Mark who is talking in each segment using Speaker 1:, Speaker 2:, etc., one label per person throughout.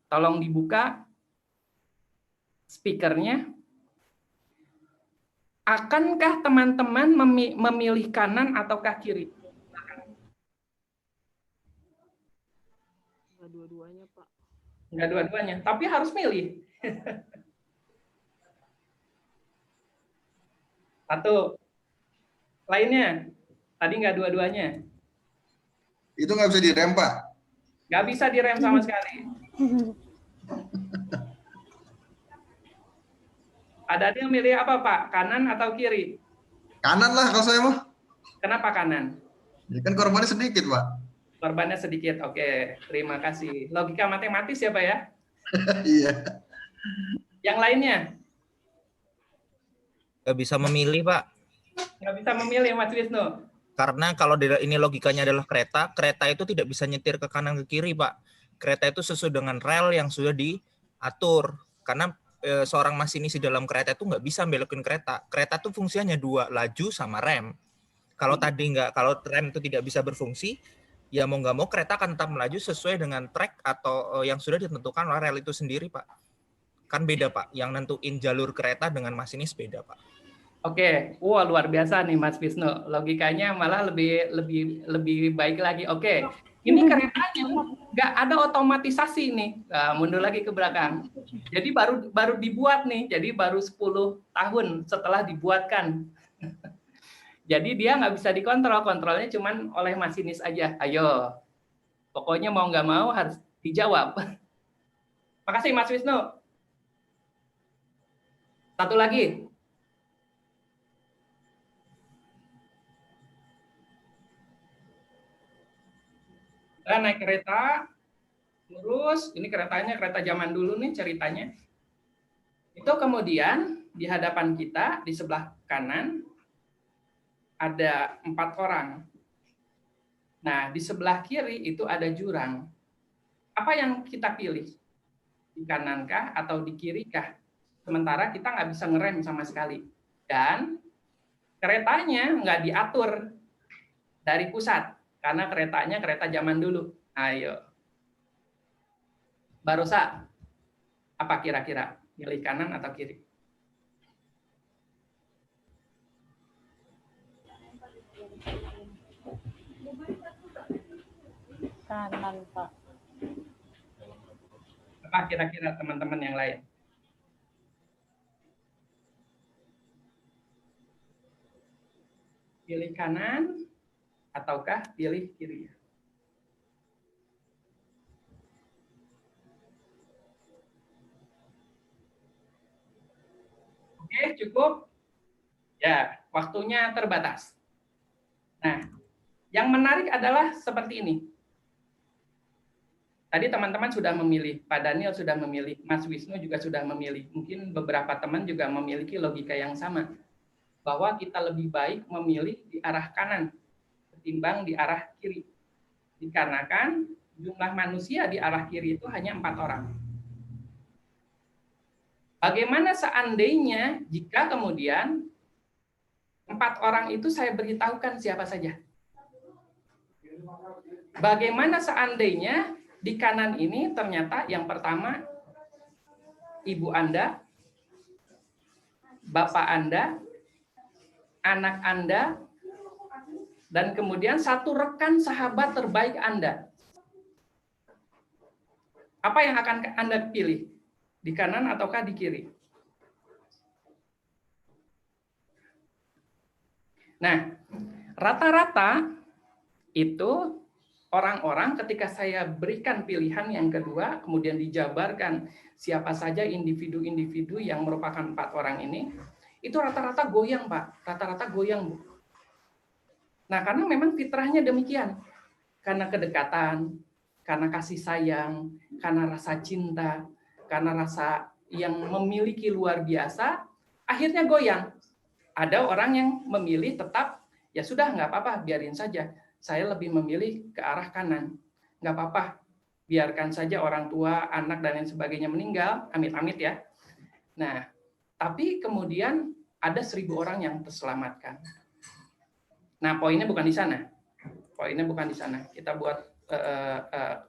Speaker 1: Tolong dibuka speakernya. Akankah teman-teman memilih kanan ataukah kiri?
Speaker 2: Enggak dua-duanya, Pak.
Speaker 1: Enggak dua-duanya, tapi harus milih. Satu. Lainnya, tadi nggak dua-duanya.
Speaker 3: Itu nggak bisa direm, Pak.
Speaker 1: Nggak bisa direm sama sekali. Ada yang milih apa, Pak? Kanan atau kiri?
Speaker 3: Kanan lah kalau saya mah.
Speaker 1: Kenapa kanan?
Speaker 3: Ya kan korbannya sedikit, Pak.
Speaker 1: Korbannya sedikit. Oke, terima kasih. Logika matematis ya, Pak ya?
Speaker 3: Iya.
Speaker 1: Yang lainnya?
Speaker 4: Nggak bisa memilih, Pak.
Speaker 1: Nggak bisa memilih, Mas Wisnu.
Speaker 4: Karena kalau ini logikanya adalah kereta, kereta itu tidak bisa nyetir ke kanan ke kiri, Pak. Kereta itu sesuai dengan rel yang sudah diatur. Karena seorang masinis di dalam kereta itu nggak bisa belokin kereta. Kereta itu fungsinya dua, laju sama rem. Kalau kalau rem itu tidak bisa berfungsi, ya mau nggak mau kereta akan tetap melaju sesuai dengan track atau yang sudah ditentukan oleh rel itu sendiri, Pak. Kan beda, Pak. Yang nentuin jalur kereta dengan masinis beda, Pak.
Speaker 1: Oke, wah luar biasa nih Mas Wisnu. Logikanya malah lebih baik lagi. Oke, ini keretanya nggak ada otomatisasi nih. Nah, mundur lagi ke belakang. Jadi baru dibuat nih. Jadi baru 10 tahun setelah dibuatkan. Jadi dia nggak bisa dikontrol. Kontrolnya cuma oleh masinis aja. Ayo, pokoknya mau nggak mau harus dijawab. Makasih Mas Wisnu. Satu lagi. Saya naik kereta, lurus, ini keretanya kereta zaman dulu nih ceritanya. Itu kemudian di hadapan kita, di sebelah kanan, ada 4 orang. Nah, di sebelah kiri itu ada jurang. Apa yang kita pilih? Di kanankah atau di kirikah? Sementara kita nggak bisa ngerem sama sekali. Dan keretanya nggak diatur dari pusat. Karena keretanya kereta zaman dulu. Ayo. Barosa, apa kira-kira? Pilih kanan atau kiri?
Speaker 2: Kanan, Pak.
Speaker 1: Apa kira-kira teman-teman yang lain? Pilih kanan ataukah pilih kiri? Oke, cukup. Ya, waktunya terbatas. Nah, yang menarik adalah seperti ini. Tadi teman-teman sudah memilih, Pak Daniel sudah memilih, Mas Wisnu juga sudah memilih. Mungkin beberapa teman juga memiliki logika yang sama. Bahwa kita lebih baik memilih di arah kanan ketimbang di arah kiri. Dikarenakan jumlah manusia di arah kiri itu hanya 4 orang. Bagaimana seandainya jika kemudian 4 orang itu saya beritahukan siapa saja? Bagaimana seandainya di kanan ini ternyata yang pertama ibu Anda, bapak Anda, anak Anda, dan kemudian satu rekan sahabat terbaik Anda. Apa yang akan Anda pilih? Di kanan ataukah di kiri? Nah, rata-rata itu orang-orang ketika saya berikan pilihan yang kedua, kemudian dijabarkan siapa saja individu-individu yang merupakan 4 orang ini, itu rata-rata goyang, Pak. Rata-rata goyang, Bu. Nah, karena memang fitrahnya demikian. Karena kedekatan, karena kasih sayang, karena rasa cinta, karena rasa yang memiliki luar biasa, akhirnya goyang. Ada orang yang memilih tetap, ya sudah nggak apa-apa, biarin saja. Saya lebih memilih ke arah kanan. Nggak apa-apa, biarkan saja orang tua, anak, dan lain sebagainya meninggal, amit-amit ya. Nah, tapi kemudian ada 1.000 orang yang terselamatkan. Nah, poinnya bukan di sana. Poinnya bukan di sana. Kita buat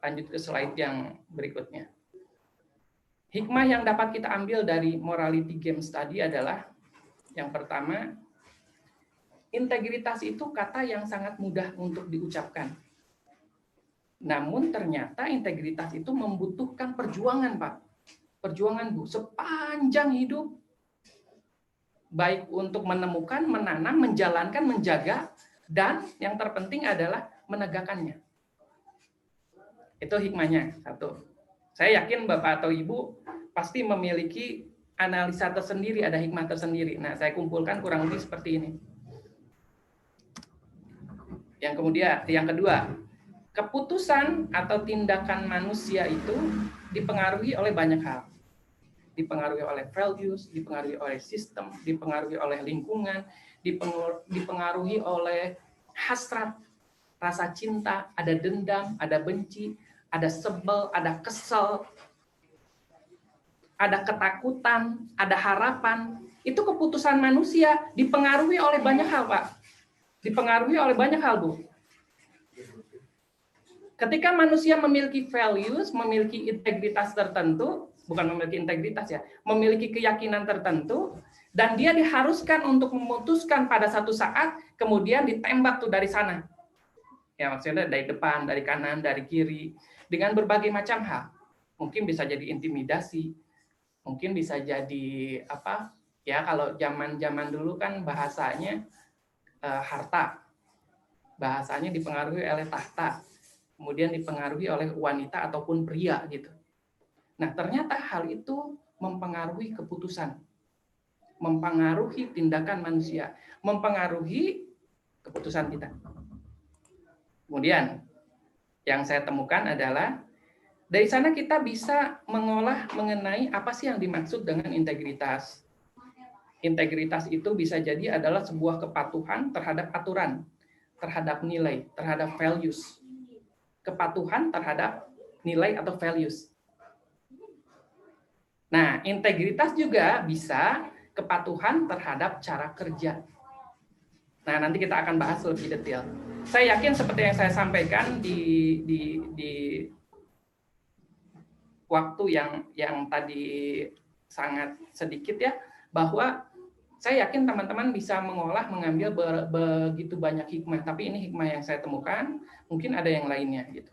Speaker 1: lanjut ke slide yang berikutnya. Hikmah yang dapat kita ambil dari morality games tadi adalah yang pertama, integritas itu kata yang sangat mudah untuk diucapkan. Namun ternyata integritas itu membutuhkan perjuangan, Pak. Perjuangan, Bu, sepanjang hidup. Baik untuk menemukan, menanam, menjalankan, menjaga, dan yang terpenting adalah menegakkannya. Itu hikmahnya, satu. Saya yakin Bapak atau Ibu pasti memiliki analisa tersendiri, ada hikmah tersendiri. Nah, saya kumpulkan kurang lebih seperti ini. Yang kedua, keputusan atau tindakan manusia itu dipengaruhi oleh banyak hal. Dipengaruhi oleh values, dipengaruhi oleh sistem, dipengaruhi oleh lingkungan, dipengaruhi oleh hasrat, rasa cinta, ada dendam, ada benci, ada sebel, ada kesel, ada ketakutan, ada harapan. Itu keputusan manusia dipengaruhi oleh banyak hal, Pak. Dipengaruhi oleh banyak hal, Bu. Ketika manusia memiliki values, memiliki integritas tertentu, bukan memiliki integritas ya, memiliki keyakinan tertentu, dan dia diharuskan untuk memutuskan pada satu saat, kemudian ditembak tuh dari sana. Ya, maksudnya dari depan, dari kanan, dari kiri, dengan berbagai macam hal. Mungkin bisa jadi intimidasi, mungkin bisa jadi apa? Ya, kalau zaman-zaman dulu kan bahasanya harta. Bahasanya dipengaruhi oleh tahta. Kemudian dipengaruhi oleh wanita ataupun pria gitu. Nah, ternyata hal itu mempengaruhi keputusan, mempengaruhi tindakan manusia, mempengaruhi keputusan kita. Kemudian yang saya temukan adalah dari sana kita bisa mengolah mengenai apa sih yang dimaksud dengan integritas. Integritas itu bisa jadi adalah sebuah kepatuhan terhadap aturan, terhadap nilai, terhadap values. Kepatuhan terhadap nilai atau values. Nah, integritas juga bisa kepatuhan terhadap cara kerja. Nah, nanti kita akan bahas lebih detail. Saya yakin seperti yang saya sampaikan di waktu yang tadi sangat sedikit ya, bahwa saya yakin teman-teman bisa mengambil begitu banyak hikmah, tapi ini hikmah yang saya temukan, mungkin ada yang lainnya gitu.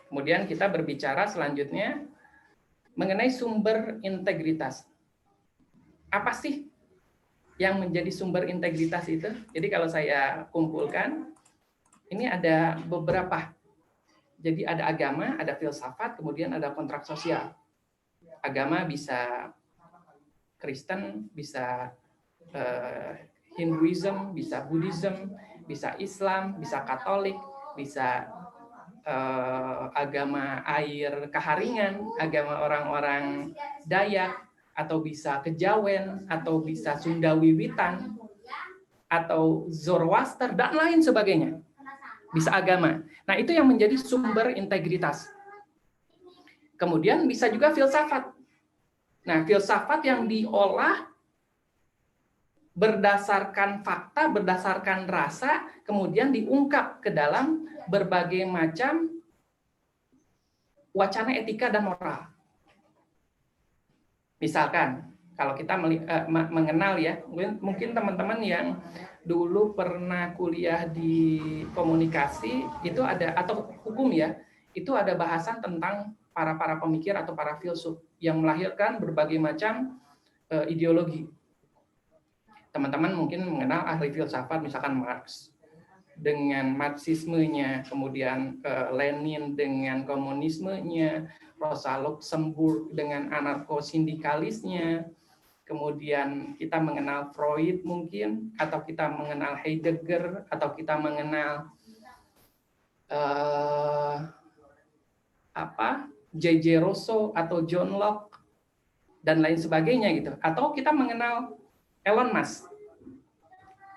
Speaker 1: Kemudian kita berbicara selanjutnya mengenai sumber integritas. Apa sih yang menjadi sumber integritas itu? Jadi kalau saya kumpulkan, ini ada beberapa. Jadi ada agama, ada filsafat, kemudian ada kontrak sosial. Agama bisa Kristen, bisa Hinduism, bisa Buddhism, bisa Islam, bisa Katolik, bisa agama air Kaharingan, agama orang-orang Dayak, atau bisa Kejawen, atau bisa Sunda Wiwitan, atau Zoroaster, dan lain sebagainya. Bisa agama. Nah, itu yang menjadi sumber integritas. Kemudian bisa juga filsafat. Nah, filsafat yang diolah berdasarkan fakta, berdasarkan rasa, kemudian diungkap ke dalam berbagai macam wacana etika dan moral. Misalkan, kalau kita mengenal ya, mungkin teman-teman yang dulu pernah kuliah di komunikasi itu ada, atau hukum ya, itu ada bahasan tentang para pemikir atau para filsuf yang melahirkan berbagai macam ideologi. Teman-teman mungkin mengenal ahli filsafat, misalkan Marx dengan Marxismenya, kemudian Lenin dengan komunismenya, Rosa Luxemburg dengan anarko-sindikalisnya, kemudian kita mengenal Freud mungkin, atau kita mengenal Heidegger, atau kita mengenal J.J. Rousseau atau John Locke dan lain sebagainya gitu, atau kita mengenal Elon Musk.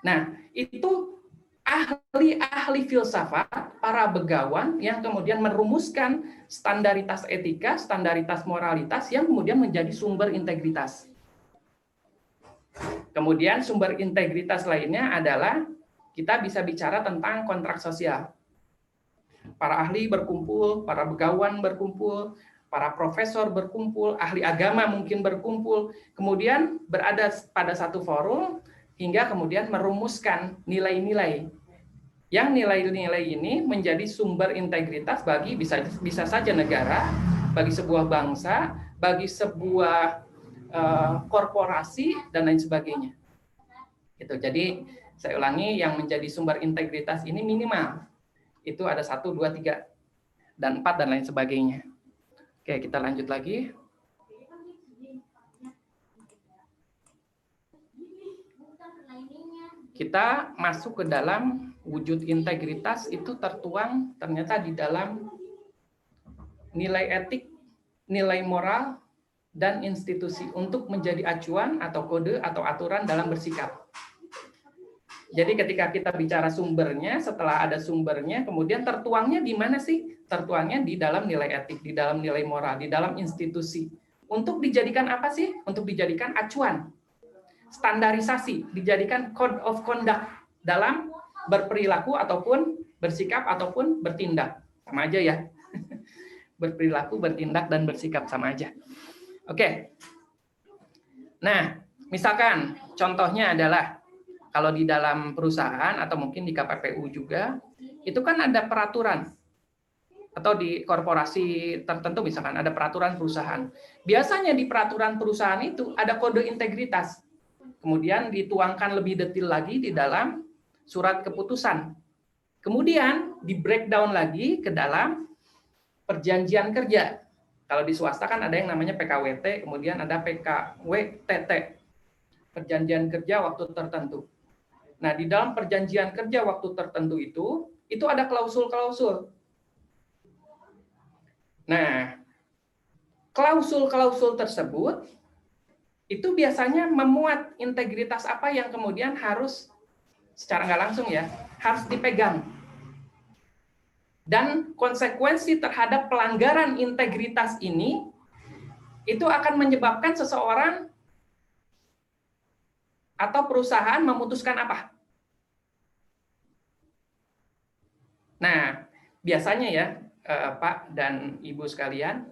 Speaker 1: Nah, itu ahli-ahli filsafat, para begawan yang kemudian merumuskan standaritas etika, standaritas moralitas yang kemudian menjadi sumber integritas. Kemudian sumber integritas lainnya adalah kita bisa bicara tentang kontrak sosial. Para ahli berkumpul, para begawan berkumpul, para profesor berkumpul, ahli agama mungkin berkumpul, kemudian berada pada satu forum hingga kemudian merumuskan nilai-nilai. Yang nilai-nilai ini menjadi sumber integritas bagi bisa saja negara, bagi sebuah bangsa, bagi sebuah korporasi dan lain sebagainya. Gitu. Jadi saya ulangi, yang menjadi sumber integritas ini minimal itu ada 1, 2, 3, dan 4 dan lain sebagainya. Oke, kita lanjut lagi. Kita masuk ke dalam wujud integritas itu tertuang ternyata di dalam nilai etik, nilai moral, dan institusi untuk menjadi acuan atau kode atau aturan dalam bersikap. Jadi ketika kita bicara sumbernya, setelah ada sumbernya, kemudian tertuangnya di mana sih? Tertuangnya di dalam nilai etik, di dalam nilai moral, di dalam institusi. Untuk dijadikan apa sih? Untuk dijadikan acuan, standarisasi, dijadikan code of conduct dalam berperilaku ataupun bersikap ataupun bertindak. Sama aja ya. Berperilaku, bertindak, dan bersikap sama aja. Oke. Nah, misalkan contohnya adalah kalau di dalam perusahaan atau mungkin di KPPU juga, itu kan ada peraturan. Atau di korporasi tertentu misalkan ada peraturan perusahaan. Biasanya di peraturan perusahaan itu ada kode integritas. Kemudian dituangkan lebih detail lagi di dalam surat keputusan. Kemudian di breakdown lagi ke dalam perjanjian kerja. Kalau di swasta kan ada yang namanya PKWT, kemudian ada PKWTT, perjanjian kerja waktu tertentu. Nah, di dalam perjanjian kerja waktu tertentu itu ada klausul-klausul. Nah, klausul-klausul tersebut itu biasanya memuat integritas apa yang kemudian harus secara nggak langsung ya, harus dipegang. Dan konsekuensi terhadap pelanggaran integritas ini itu akan menyebabkan seseorang atau perusahaan memutuskan apa? Nah, biasanya ya, Pak dan Ibu sekalian,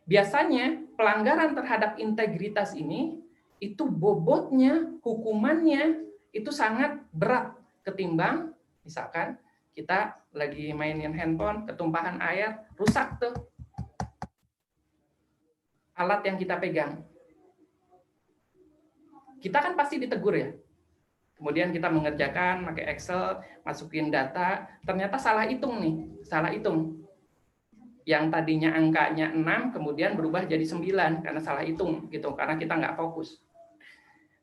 Speaker 1: biasanya pelanggaran terhadap integritas ini itu bobotnya, hukumannya itu sangat berat ketimbang misalkan kita lagi mainin handphone, ketumpahan air, rusak tuh alat yang kita pegang. Kita kan pasti ditegur ya. Kemudian kita mengerjakan pakai Excel, masukin data, ternyata salah hitung nih, salah hitung. Yang tadinya angkanya 6 kemudian berubah jadi 9 karena salah hitung gitu, karena kita nggak fokus.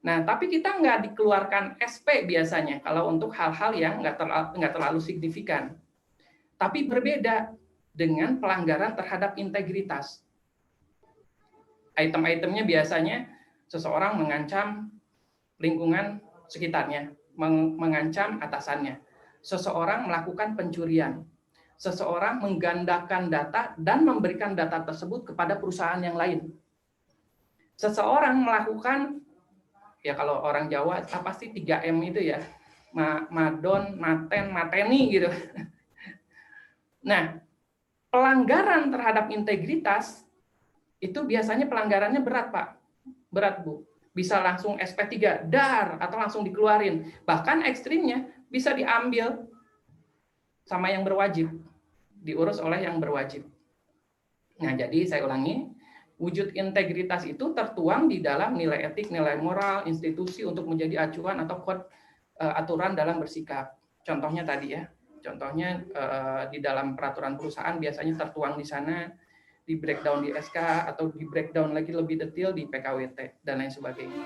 Speaker 1: Nah, tapi kita nggak dikeluarkan SP biasanya kalau untuk hal-hal yang nggak terlalu signifikan. Tapi berbeda dengan pelanggaran terhadap integritas. Item-itemnya biasanya seseorang mengancam lingkungan sekitarnya, mengancam atasannya. Seseorang melakukan pencurian. Seseorang menggandakan data dan memberikan data tersebut kepada perusahaan yang lain. Seseorang melakukan, ya kalau orang Jawa apa sih 3M itu ya, madon, maten, mateni gitu. Nah, pelanggaran terhadap integritas itu biasanya pelanggarannya berat, Pak. Berat, Bu. Bisa langsung SP3, dar, atau langsung dikeluarin. Bahkan ekstrimnya bisa diambil sama yang berwajib, diurus oleh yang berwajib. Nah, jadi saya ulangi, wujud integritas itu tertuang di dalam nilai etik, nilai moral, institusi untuk menjadi acuan atau aturan dalam bersikap. Contohnya tadi ya, contohnya di dalam peraturan perusahaan biasanya tertuang di sana, di breakdown di SK, atau di breakdown lagi lebih detail di PKWT, dan lain sebagainya.